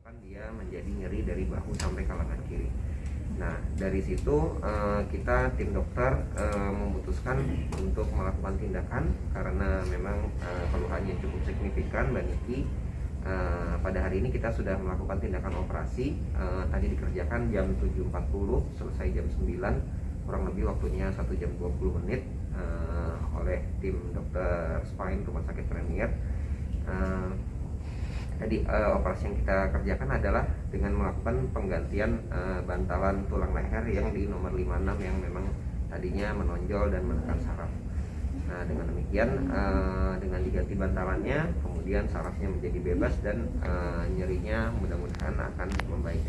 Dia menjadi nyeri dari bahu sampai ke lengan kiri. Nah, dari situ kita tim dokter memutuskan untuk melakukan tindakan karena memang keluhannya cukup signifikan, Mbak Niki. Pada hari ini kita sudah melakukan tindakan operasi. Tadi dikerjakan jam 7.40, selesai jam 9, kurang lebih waktunya 1 jam 20 menit oleh tim dokter spine Rumah Sakit Premier. Jadi operasi yang kita kerjakan adalah dengan melakukan penggantian bantalan tulang leher yang di nomor 56 yang memang tadinya menonjol dan menekan saraf. Nah, dengan demikian dengan diganti bantalannya, kemudian sarafnya menjadi bebas dan nyerinya mudah-mudahan akan membaik.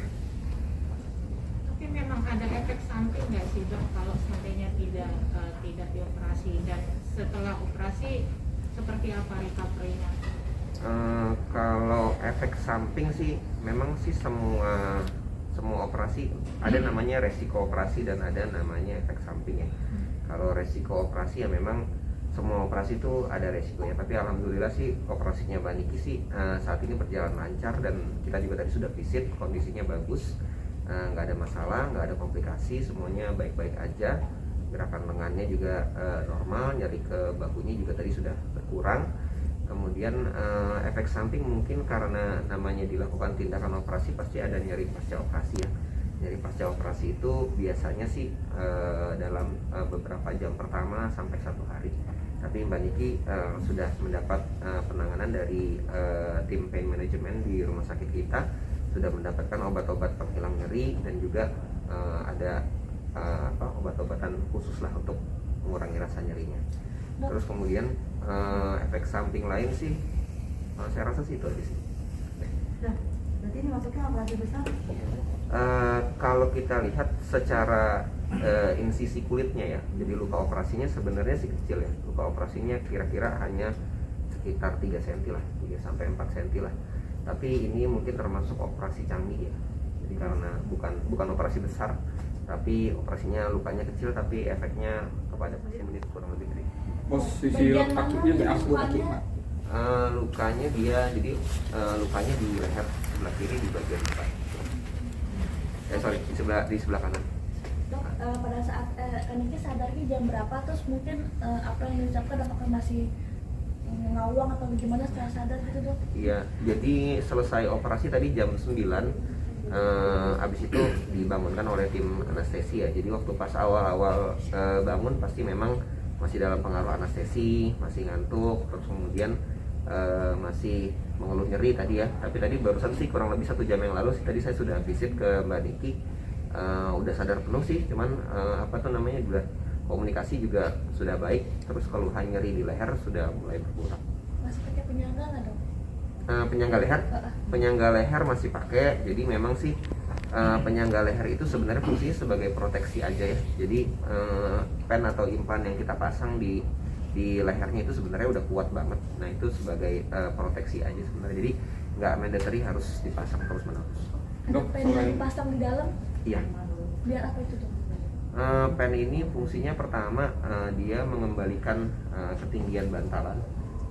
Tapi memang ada efek samping nggak sih dok kalau seandainya tidak dioperasi, dan setelah operasi seperti apa recovery-nya? Kalau efek samping sih memang sih semua operasi ada namanya resiko operasi dan ada namanya efek samping ya. Kalau resiko operasi ya memang semua operasi itu ada resikonya, tapi alhamdulillah sih operasinya Mbak Niki sih saat ini berjalan lancar dan kita juga tadi sudah visit, kondisinya bagus, nggak ada masalah, nggak ada komplikasi, semuanya baik-baik aja. Gerakan lengannya juga normal, nyeri ke bahunya juga tadi sudah berkurang. Kemudian efek samping mungkin karena namanya dilakukan tindakan operasi pasti ada nyeri pasca operasi ya. Nyeri pasca operasi itu biasanya sih dalam beberapa jam pertama sampai 1 hari. Tapi Mbak Niki sudah mendapat penanganan dari tim pain management di rumah sakit kita, sudah mendapatkan obat-obat penghilang nyeri dan juga ada obat-obatan khusus lah untuk mengurangi rasa nyerinya. Terus kemudian efek samping lain sih saya rasa sih itu aja sih. Nah, berarti ini masuknya operasi besar? Kalau kita lihat secara insisi kulitnya ya, jadi luka operasinya sebenarnya sih kecil ya. Luka operasinya kira-kira hanya sekitar 3 cm lah, 3 sampai 4 cm lah. Tapi ini mungkin termasuk operasi canggih ya. Jadi karena bukan operasi besar, tapi operasinya lukanya kecil tapi efeknya kepada pasien menit kurang lebih gede. Posisi akutnya di akut Pak. Lukanya dia jadi lukanya di leher sebelah kiri di bagian depan. Di sebelah kanan. Dok, pada saat Kaniki sadarnya jam berapa, terus mungkin apa yang diucapkan apakah masih ngawang atau gimana setelah sadar gitu dok? Iya, jadi selesai operasi tadi jam 9, habis itu dibangunkan oleh tim anestesi ya. Jadi waktu pas awal-awal bangun pasti memang masih dalam pengaruh anestesi, masih ngantuk, terus kemudian masih mengeluh nyeri tadi ya. Tapi tadi barusan sih kurang lebih 1 jam yang lalu sih tadi saya sudah visit ke Mbak Niki, udah sadar penuh sih, cuman juga komunikasi juga sudah baik, terus keluhan nyeri di leher sudah mulai berkurang. Masih pakai penyangga nggak dok? Penyangga leher masih pakai. Jadi memang sih penyangga leher itu sebenarnya fungsinya sebagai proteksi aja ya. Jadi pen atau impan yang kita pasang di lehernya itu sebenarnya udah kuat banget. Nah itu sebagai proteksi aja sebenarnya. Jadi nggak mandatory harus dipasang terus menerus. Ada pen yang dipasang di dalam? Iya. Biar apa itu dok? Pen ini fungsinya pertama dia mengembalikan ketinggian bantalan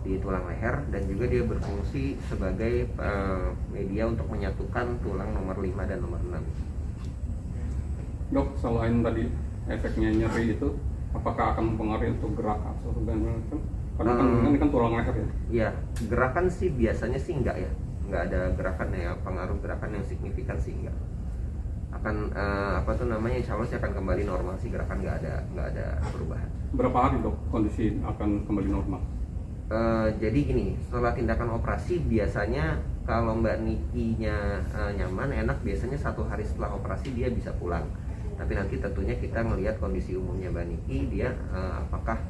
di tulang leher, dan juga dia berfungsi sebagai media untuk menyatukan tulang nomor 5 dan nomor 6. Dok, selain tadi efeknya nyeri itu, apakah akan mempengaruhi untuk gerak atau bagaimana? Karena ini kan tulang leher ya. Iya, gerakan sih biasanya sih enggak ya. Enggak ada gerakan ya, pengaruh gerakan yang signifikan sih enggak. Akan insya Allah sih akan kembali normal sih, gerakan nggak ada perubahan. Berapa hari dok kondisi akan kembali normal? Jadi gini, setelah tindakan operasi biasanya kalau Mbak Nikinya nyaman, enak, biasanya 1 hari setelah operasi dia bisa pulang. Tapi nanti tentunya kita melihat kondisi umumnya Mbak Niki, dia apakah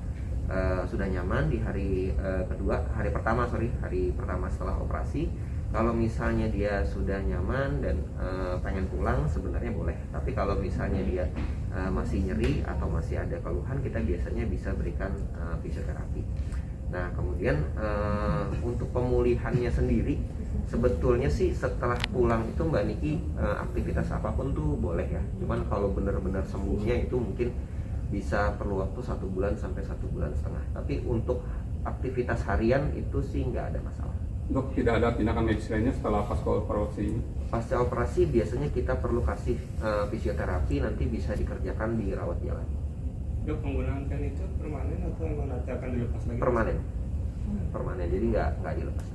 sudah nyaman di hari pertama setelah operasi. Kalau misalnya dia sudah nyaman dan pengen pulang, sebenarnya boleh. Tapi kalau misalnya dia masih nyeri atau masih ada keluhan, kita biasanya bisa berikan fisioterapi. Nah kemudian untuk pemulihannya sendiri, sebetulnya sih setelah pulang itu Mbak Niki aktivitas apapun tuh boleh ya. Cuman kalau benar-benar sembuhnya itu mungkin bisa perlu waktu 1 bulan sampai 1,5 bulan. Tapi untuk aktivitas harian itu sih nggak ada masalah. Dok, tidak ada tindakan medis lainnya setelah pasca operasi ini? Pasca operasi biasanya kita perlu kasih fisioterapi, nanti bisa dikerjakan di rawat jalan. Dok, penggunaan pen itu permanen atau memang nanti akan dilepas lagi? Permanen, permanen. Jadi nggak dilepas.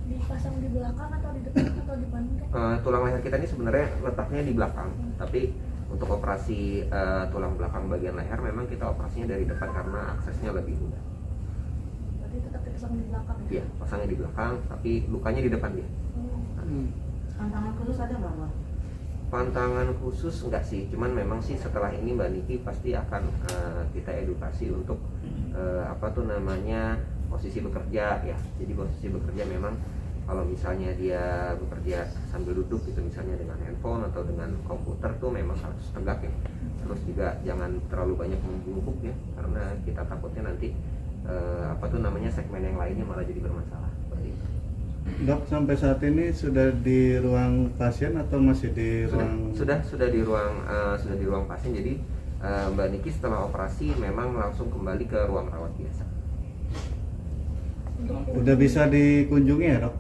Dipasang di belakang atau di depan atau di mana dok? Tulang leher kita ini sebenarnya letaknya di belakang, tapi untuk operasi tulang belakang bagian leher memang kita operasinya dari depan karena aksesnya lebih mudah. Berarti tetap dipasang di belakang ya? Iya, pasangnya di belakang, tapi lukanya di depan dia. Tantangan khusus ada nggak, Mbak? Pantangan khusus enggak sih, cuman memang sih setelah ini Mbak Niki pasti akan kita edukasi untuk posisi bekerja ya. Jadi posisi bekerja memang kalau misalnya dia bekerja sambil duduk gitu, misalnya dengan handphone atau dengan komputer tuh memang harus tegak ya. Terus juga jangan terlalu banyak membungkuk ya, karena kita takutnya nanti segmen yang lainnya malah jadi bermasalah. Seperti itu. Dok, sampai saat ini sudah di ruang pasien atau masih di ruang? Sudah di ruang pasien. Jadi Mbak Niki setelah operasi memang langsung kembali ke ruang rawat biasa. Udah bisa dikunjungi ya dok?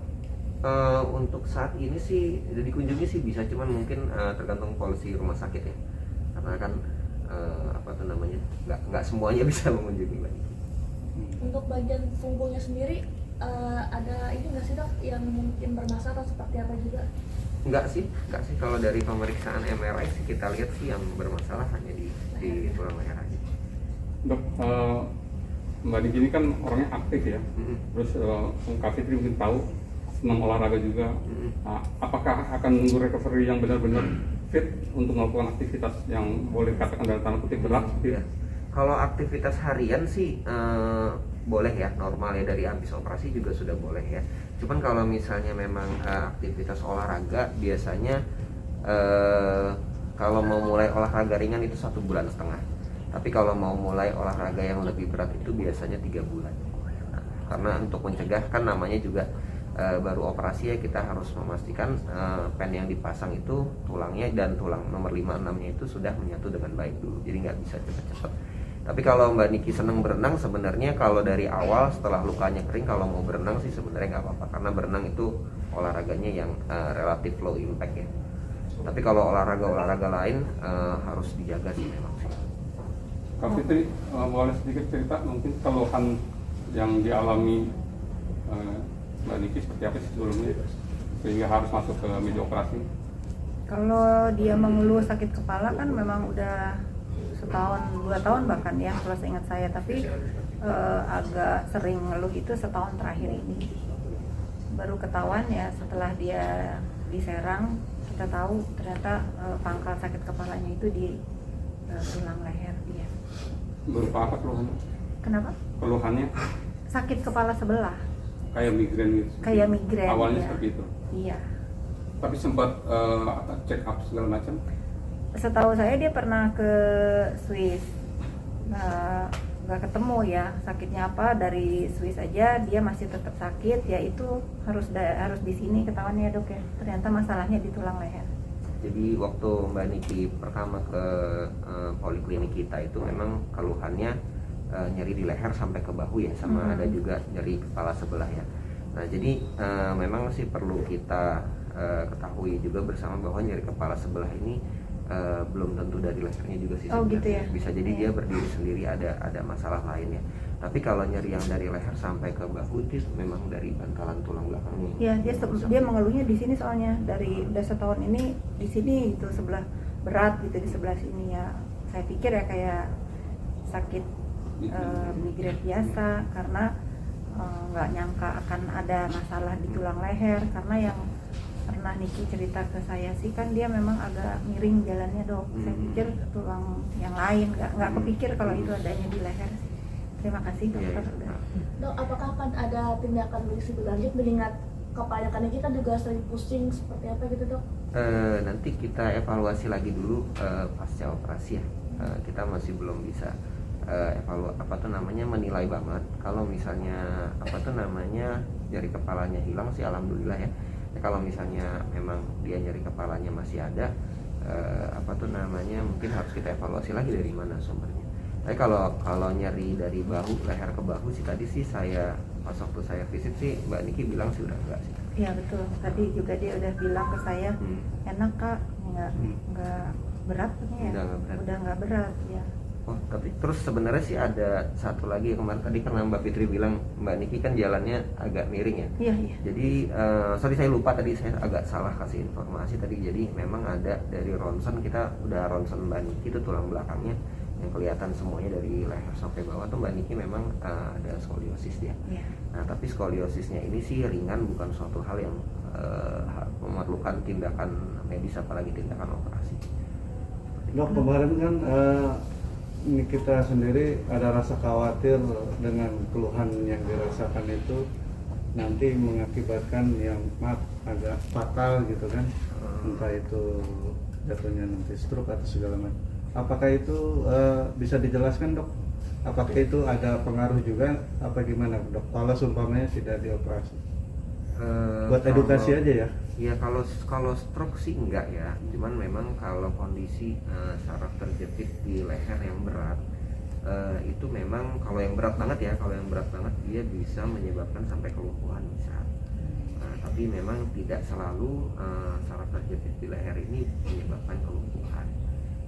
Untuk saat ini sih dikunjungi sih bisa, cuman mungkin tergantung polisi rumah sakit ya, karena kan nggak semuanya bisa mengunjungi Mbak Niki. Untuk bagian punggungnya sendiri ada ini nggak sih dok yang mungkin bermasalah atau seperti apa juga? Enggak sih. Kalau dari pemeriksaan MRI sih kita lihat sih yang bermasalah hanya di tulang leher aja. Dok, Mbak Niki ini kan orangnya aktif ya. Terus Kak Fitri mungkin tahu senang olahraga juga. Nah, apakah akan menunggu recovery yang benar-benar fit untuk melakukan aktivitas yang boleh katakan dalam tanda kutip berat? Iya. Kalau aktivitas harian sih boleh ya, normal ya, dari habis operasi juga sudah boleh ya. Cuman kalau misalnya memang aktivitas olahraga biasanya kalau mau mulai olahraga ringan itu 1,5 bulan. Tapi kalau mau mulai olahraga yang lebih berat itu biasanya 3 bulan. Nah, karena untuk mencegah kan namanya juga baru operasi ya, kita harus memastikan pen yang dipasang itu tulangnya dan tulang nomor 5, 6-nya itu sudah menyatu dengan baik dulu. Jadi nggak bisa cepat-cepat. Tapi kalau Mbak Niki seneng berenang, sebenarnya kalau dari awal setelah lukanya kering, kalau mau berenang sih sebenarnya nggak apa-apa, karena berenang itu olahraganya yang relatif low impact ya. Tapi kalau olahraga lain harus dijaga sih memang sih. Kak Fitri, boleh sedikit cerita mungkin keluhan yang dialami Mbak Niki seperti apa sih sebelumnya sehingga harus masuk ke meja operasi? Kalau dia mengeluh sakit kepala kan memang udah 1 tahun, 2 tahun bahkan ya kalau seingat saya, tapi agak sering ngeluh itu 1 tahun terakhir ini. Baru ketahuan ya setelah dia diserang, kita tahu ternyata pangkal sakit kepalanya itu di tulang leher dia. Berupa apa keluhannya? Kenapa? Keluhannya Sakit kepala sebelah. kayak migrain gitu? Kayak migrain. Awalnya ya. seperti itu? Iya. Tapi sempat check up segala macam? Setahu saya dia pernah ke Swiss, nggak ketemu ya sakitnya apa. Dari Swiss aja dia masih tetap sakit, ya itu harus di sini ketahuan ya dok ya, ternyata masalahnya di tulang leher. Jadi waktu Mbak Niki pertama ke poliklinik kita itu memang keluhannya nyeri di leher sampai ke bahu ya, sama ada juga nyeri kepala sebelah ya. Nah jadi memang sih perlu kita ketahui juga bersama bahwa nyeri kepala sebelah ini belum tentu dari lehernya juga sih sebenarnya. Gitu ya? Bisa jadi dia berdiri sendiri ada masalah lain ya. Tapi kalau nyeri yang dari leher sampai ke bahu itu memang dari bantalan tulang belakangnya. Ya dia mengeluhnya di sini soalnya udah 1 tahun ini di sini itu sebelah berat gitu, di sebelah sini ya. Saya pikir ya kayak sakit migrain biasa, karena nggak nyangka akan ada masalah di tulang leher, karena yang pernah Niki cerita ke saya sih kan dia memang agak miring jalannya dok. Saya pikir tulang yang lain, nggak kepikir kalau itu adanya di leher sih. Terima kasih dokter. Dok, apakah akan ada tindakan medis lebih lanjut mengingat kepala karena kita juga sering pusing seperti apa gitu dok? Nanti kita evaluasi lagi dulu pasca operasi ya. Kita masih belum bisa menilai banget. Kalau misalnya nyeri kepalanya hilang sih alhamdulillah ya. Kalau misalnya memang dia nyeri kepalanya masih ada, mungkin harus kita evaluasi lagi dari mana sumbernya. Tapi kalau nyeri dari bahu, leher ke bahu sih tadi sih saya pas waktu saya visit sih Mbak Niki bilang sih udah enggak sih. Iya betul, tadi juga dia udah bilang ke saya, enak Kak, nggak berat katanya ya, udah nggak berat ya. Oh, tapi terus sebenarnya sih ada satu lagi kemarin tadi karena Mbak Fitri bilang Mbak Niki kan jalannya agak miring ya. Iya, iya. Jadi sorry saya lupa tadi, saya agak salah kasih informasi tadi. Jadi memang ada dari ronsen, kita udah ronsen Mbak Niki itu tulang belakangnya yang kelihatan semuanya dari leher sampai bawah tuh Mbak Niki memang ada skoliosis dia. Iya. Nah tapi skoliosisnya ini sih ringan, bukan suatu hal yang memerlukan tindakan medis apalagi tindakan operasi. Dok, kemarin kan ini kita sendiri ada rasa khawatir dengan keluhan yang dirasakan itu nanti mengakibatkan yang agak fatal gitu kan, entah itu jatuhnya nanti stroke atau segala macam. Apakah itu bisa dijelaskan dok? Apakah itu ada pengaruh juga? Apa gimana dok? Kalau seumpamanya tidak dioperasi? Buat edukasi aja ya. Ya kalau stroke sih enggak ya, cuman memang kalau kondisi saraf terjepit di leher yang berat itu memang kalau yang berat banget dia bisa menyebabkan sampai kelumpuhan bisa. Tapi memang tidak selalu saraf terjepit di leher ini menyebabkan kelumpuhan.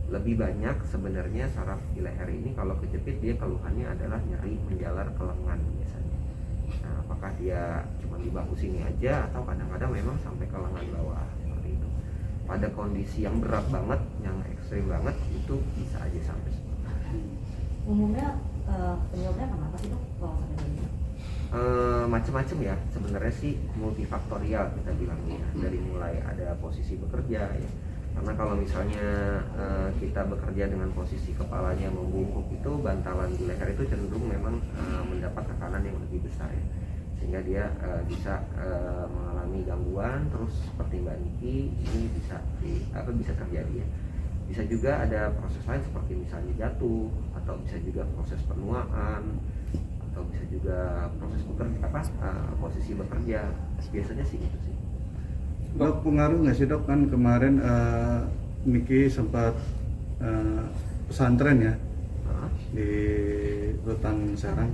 Lebih banyak sebenarnya saraf di leher ini kalau kejepit dia keluhannya adalah nyeri menjalar ke lengan biasanya. Nah, apakah dia cuma di bahu sini aja atau kadang-kadang memang sampai ke lengan bawah seperti itu. Pada kondisi yang berat banget, yang ekstrim banget itu bisa aja sampai seperti itu. Umumnya penyebabnya kenapa sih dok kalau sampai begini? Macam-macam ya, sebenarnya sih multifaktorial kita bilangnya. Dari mulai ada posisi bekerja ya. Karena kalau misalnya kita bekerja dengan posisi kepalanya membungkuk itu bantalan di leher itu cenderung memang mendapat tekanan yang lebih besar ya. Sehingga dia bisa mengalami gangguan. Terus seperti Mbak Niki ini bisa terjadi ya. Bisa juga ada proses lain seperti misalnya jatuh, atau bisa juga proses penuaan, atau bisa juga proses posisi bekerja. Biasanya sih gitu sih. Dok, pengaruh nggak sih dok, kan kemarin Niki sempat pesantren ya di Rutan Serang.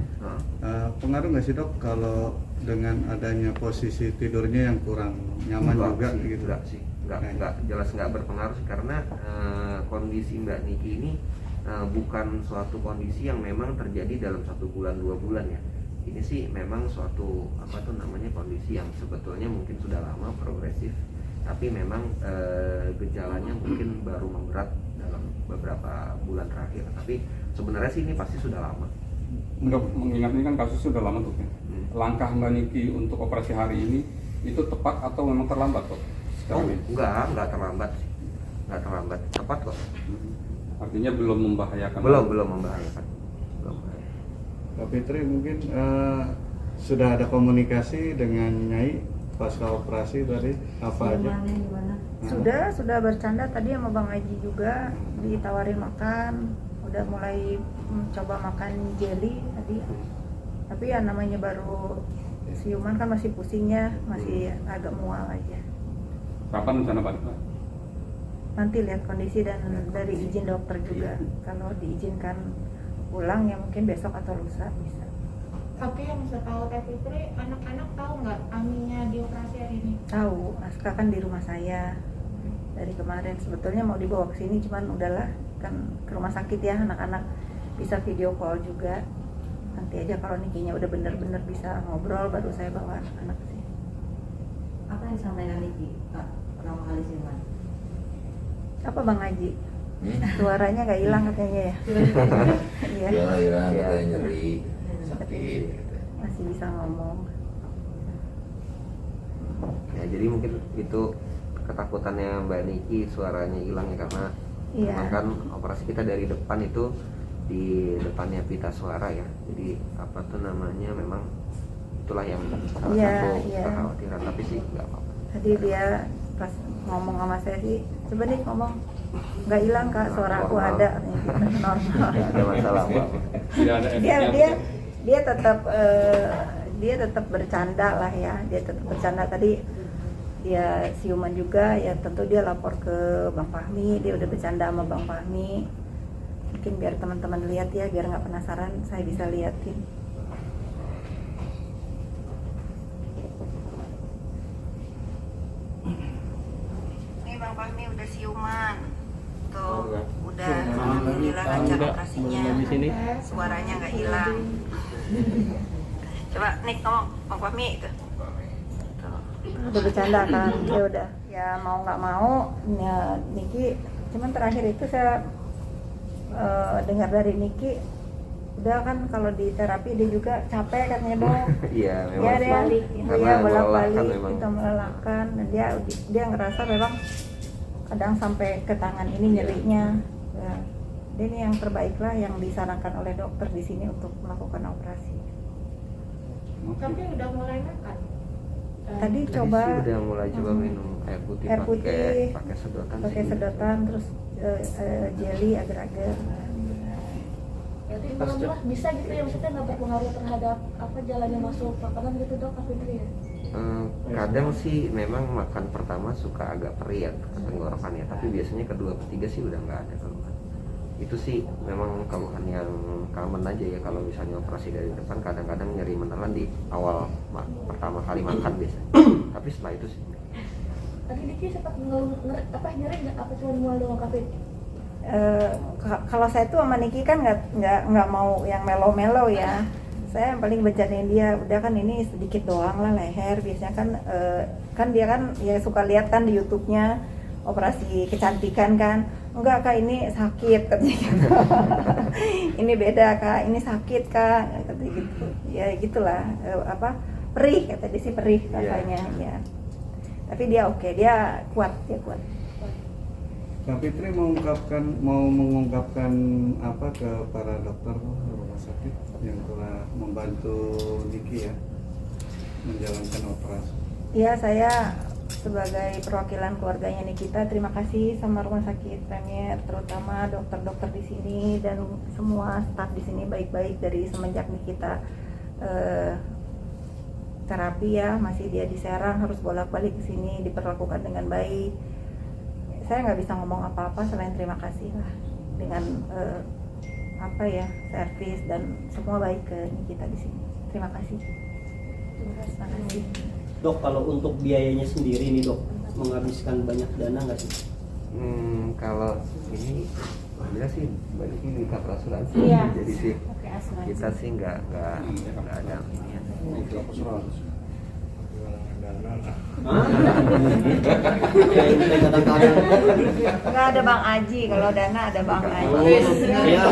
Pengaruh nggak sih dok kalau dengan adanya posisi tidurnya yang kurang nyaman juga sih, gitu? Enggak sih, enggak jelas nggak berpengaruh sih, karena kondisi Mbak Niki ini bukan suatu kondisi yang memang terjadi dalam 1 bulan 2 bulan ya. Ini sih memang suatu kondisi yang sebetulnya mungkin sudah lama progresif, tapi memang gejalanya mungkin baru memberat dalam beberapa bulan terakhir. Tapi sebenarnya sih ini pasti sudah lama. Enggak, mengingat ini kan kasus sudah lama tuh ya. Langkah Mbak Niki untuk operasi hari ini itu tepat atau memang terlambat kok? Enggak terlambat sih. Enggak terlambat, tepat kok. Artinya belum membahayakan. Belum membahayakan. Pak Fitri, mungkin sudah ada komunikasi dengan Nyai pasca operasi tadi apa aja? Gimana? Sudah bercanda tadi sama Bang Aji juga, ditawarin makan, udah mulai coba makan jelly tadi. Tapi ya namanya baru siuman kan masih pusingnya, masih agak mual aja. Kapan rencana balik? Nanti lihat kondisi dan dari izin dokter juga. Kalau diizinkan pulang ya mungkin besok atau lusa bisa. Tapi yang setahu Teh Fitri, anak-anak tahu nggak Aminya dioperasi hari ini? Tahu, Aska kan di rumah saya dari kemarin. Sebetulnya mau dibawa ke sini, cuman udahlah kan ke rumah sakit ya, anak-anak bisa video call juga. Nanti aja kalau Nikinya udah bener-bener bisa ngobrol, baru saya bawa anak-anak ke sini. Apa yang disampaikan Niki Kak pertama kali siuman? Apa Bang Haji? Suaranya nggak hilang katanya ya? Iya. Hilang katanya nyeri, sakit. Masih bisa ngomong. Ya jadi mungkin itu ketakutannya Mbak Niki suaranya hilang ya, karena memang kan operasi kita dari depan itu di depannya pita suara ya. Jadi memang itulah yang salah satu kekhawatiran, tapi sih nggak apa-apa. Tadi dia pas ngomong sama saya sih, coba deh ngomong, nggak hilang Kak, suara aku ada, normal. Nggak ada masalah apa. Dia tetap bercanda lah ya, dia tetap bercanda. Tadi dia siuman juga ya, tentu dia lapor ke Bang Fahmi, dia udah bercanda sama Bang Fahmi. Mungkin biar teman-teman lihat ya, biar nggak penasaran, saya bisa liatin. Bang Fahmi udah siuman. Tuh, Enggak. udah alhamdulillah lancar operasinya. di sini. Suaranya nggak hilang. Coba Nick ngomong, Bang Fahmi itu. Udah bercanda kan, ya udah. Ya mau nggak mau, ya Niki. Cuman terakhir itu saya dengar dari Niki, udah kan kalau di terapi dia juga capek katanya dong. Iya, memang Ya sih. dia, Karena dia melelahkan bolak-balik, memang. kita melelahkan, dan dia ngerasa memang kadang sampai ke tangan ini nyerinya. Ya, dia ini yang terbaik lah yang disarankan oleh dokter di sini untuk melakukan operasi. Tapi udah mulai makan. Tadi Tadi coba sih udah mulai coba minum air putih, Air putih, pakai sedotan pakai sih. sedotan, terus jelly agar-agar. Berarti alhamdulillah bisa gitu ya, maksudnya nggak berpengaruh terhadap apa jalannya masuk makanan gitu dok, Kak Fitri ya? Kadang sih memang makan pertama suka agak perih ya ke tenggorokannya, tapi biasanya kedua ketiga sih udah nggak ada keluhan. Itu sih memang keluhan yang common aja ya kalau misalnya operasi dari depan, kadang-kadang nyeri menelan di awal pertama kali makan biasanya. Tapi setelah itu sih Tadi Diki sempat nyeri nggak, apa cuma mual doang Kak Fitri? Kalau saya tuh sama Niki kan nggak mau yang melo-melo ya. Saya yang paling bercandain dia, udah kan ini sedikit doang lah leher. Biasanya kan dia kan ya suka lihat kan di YouTube-nya operasi kecantikan kan. Enggak Kak, ini sakit katanya gitu. Ini beda Kak, ini sakit Kak katanya gitu. Ya gitulah, perih kata dia sih, perih rasanya ya. Tapi dia oke, dia kuat. Kak Fitri mau mengungkapkan apa ke para dokter rumah sakit yang telah membantu Niki ya menjalankan operasi? Iya, saya sebagai perwakilan keluarganya Nikita terima kasih sama Rumah Sakit Premier, terutama dokter-dokter di sini dan semua staf di sini baik-baik dari semenjak Nikita terapi ya, masih dia di Serang harus bolak-balik ke sini, diperlakukan dengan baik. Saya nggak bisa ngomong apa-apa selain terima kasih lah dengan servis dan semua baik ke Nikita di sini. Terima kasih. Terima kasih. Dok, kalau untuk biayanya sendiri nih dok, menghabiskan banyak dana nggak sih? Kalau ini alhamdulillah sih banyak ini di cover asuransi. Iya. Jadi sih Oke, asuransi. kita sih nggak ada ini ya. Kayak kadang-kadang Nggak ada Bang Aji, kalau dana ada Bang Aji. iya.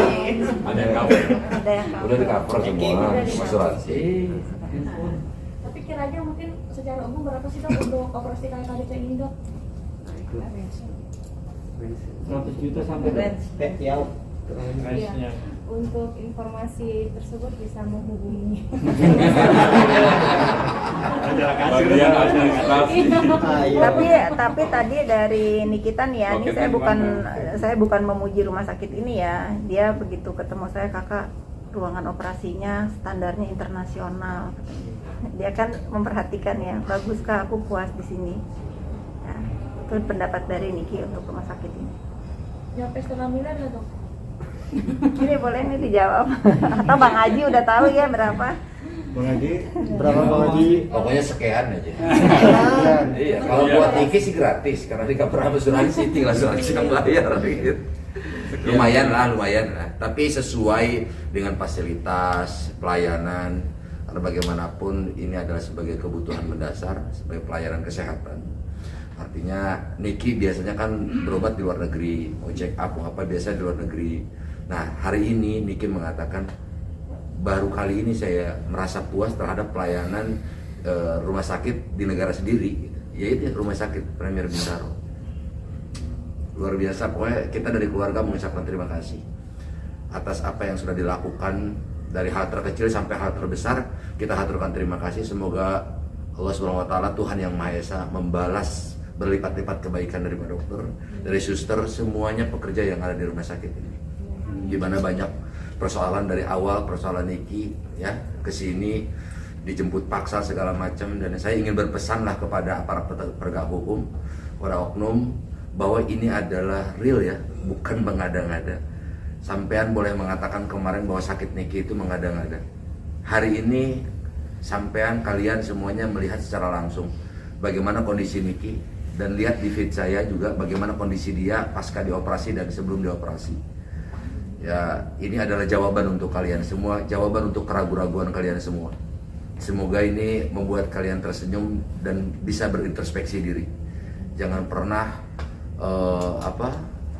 Ada yang cover. Ada yang Udah di cover semua asuransi. Tapi kiranya mungkin secara umum berapa sih dok untuk operasi KKDC ini dok? 100 juta sampai Ya, Iya. Untuk informasi tersebut bisa menghubungi. Bagian administrasi. Tapi tadi dari Nikita nih ya, ini saya bukan memuji rumah sakit ini ya. Dia begitu ketemu saya, kakak ruangan operasinya standarnya internasional. Dia kan memperhatikan ya, bagus Kak, aku puas di sini. Ya, itu pendapat dari Niki untuk rumah sakit ini. Nyampe setengah miliar ya dok? Ini boleh nih dijawab. Atau Bang Aji udah tahu ya berapa? Bang Haji, berapa Bang Haji? Pokoknya sekian aja. Iya, kalau buat Niki sih gratis karena di cover asuransi, tinggal asuransi yang bayar gitu. Lumayan lah. Tapi sesuai dengan fasilitas pelayanan, karena bagaimanapun ini adalah sebagai kebutuhan mendasar, sebagai pelayanan kesehatan. Artinya Niki biasanya kan berobat di luar negeri, mau check up, mau apa biasa di luar negeri. Nah hari ini Niki mengatakan baru kali ini saya merasa puas terhadap pelayanan rumah sakit di negara sendiri, yaitu rumah sakit Premier Bintaro. Luar biasa, pokoknya kita dari keluarga mengucapkan terima kasih atas apa yang sudah dilakukan dari hal terkecil sampai hal terbesar. Kita haturkan terima kasih, semoga Allah SWT, Tuhan Yang Maha Esa, membalas berlipat-lipat kebaikan dari Pak Dokter, dari suster, semuanya pekerja yang ada di rumah sakit ini. Gimana banyak persoalan dari awal, persoalan Niki ya ke sini dijemput paksa segala macam, dan saya ingin berpesanlah kepada aparat penegak hukum, para oknum, bahwa ini adalah real ya, bukan mengada-ngada. Sampean boleh mengatakan kemarin bahwa sakit Niki itu mengada-ngada. Hari ini sampean kalian semuanya melihat secara langsung bagaimana kondisi Niki dan lihat di feed saya juga bagaimana kondisi dia pasca dioperasi dan sebelum dioperasi. Ya, ini adalah jawaban untuk kalian semua, jawaban untuk keraguan-raguan kalian semua. Semoga ini membuat kalian tersenyum dan bisa berintrospeksi diri. Jangan pernah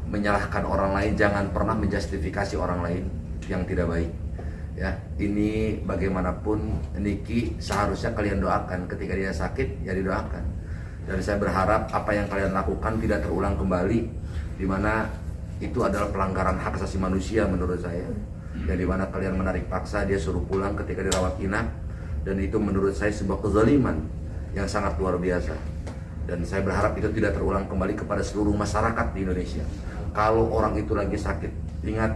menyalahkan orang lain, jangan pernah menjustifikasi orang lain yang tidak baik. Ya, ini bagaimanapun Niki seharusnya kalian doakan ketika dia sakit, ya didoakan. Dan saya berharap apa yang kalian lakukan tidak terulang kembali, di mana itu adalah pelanggaran hak asasi manusia menurut saya. Dan di mana kalian menarik paksa dia suruh pulang ketika dirawat inap, dan itu menurut saya sebuah kezaliman yang sangat luar biasa. Dan saya berharap itu tidak terulang kembali kepada seluruh masyarakat di Indonesia. Kalau orang itu lagi sakit, ingat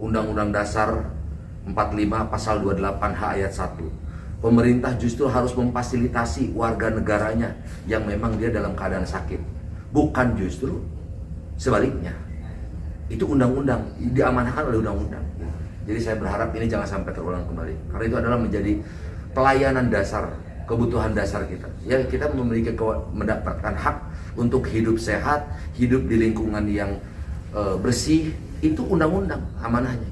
Undang-Undang Dasar 45 Pasal 28H ayat 1. Pemerintah justru harus memfasilitasi warga negaranya yang memang dia dalam keadaan sakit, bukan justru sebaliknya. Itu undang-undang, diamanahkan oleh undang-undang. Jadi saya berharap ini jangan sampai terulang kembali, karena itu adalah menjadi pelayanan dasar, kebutuhan dasar kita. Ya, kita memiliki mendapatkan hak untuk hidup sehat, hidup di lingkungan yang bersih, itu undang-undang amanahnya.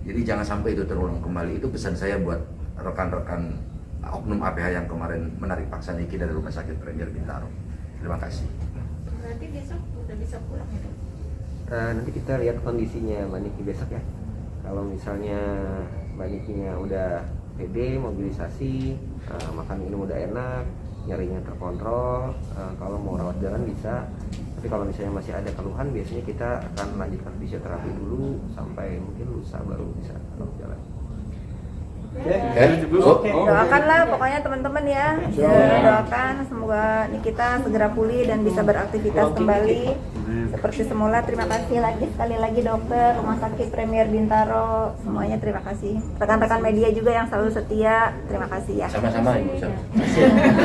Jadi jangan sampai itu terulang kembali. Itu pesan saya buat rekan-rekan oknum APH yang kemarin menarik paksa Niki dari Rumah Sakit Premier Bintaro. Terima kasih. Berarti besok udah bisa pulang ya, Dok? Nanti kita lihat kondisinya Mbak Niki besok ya. Kalau misalnya Mbak Nikinya udah pede, mobilisasi, makan minum udah enak, nyerinya terkontrol, kalau mau rawat jalan bisa. Tapi kalau misalnya masih ada keluhan, biasanya kita akan lanjutkan fisioterapi dulu sampai mungkin lusa baru bisa rawat jalan. Doakanlah pokoknya teman-teman ya. Doakan semoga Nikita segera pulih dan bisa beraktivitas kembali seperti semula. Terima kasih lagi sekali lagi dokter, Rumah Sakit Premier Bintaro, semuanya terima kasih. Rekan-rekan media juga yang selalu setia, terima kasih ya. Sama-sama Ibu.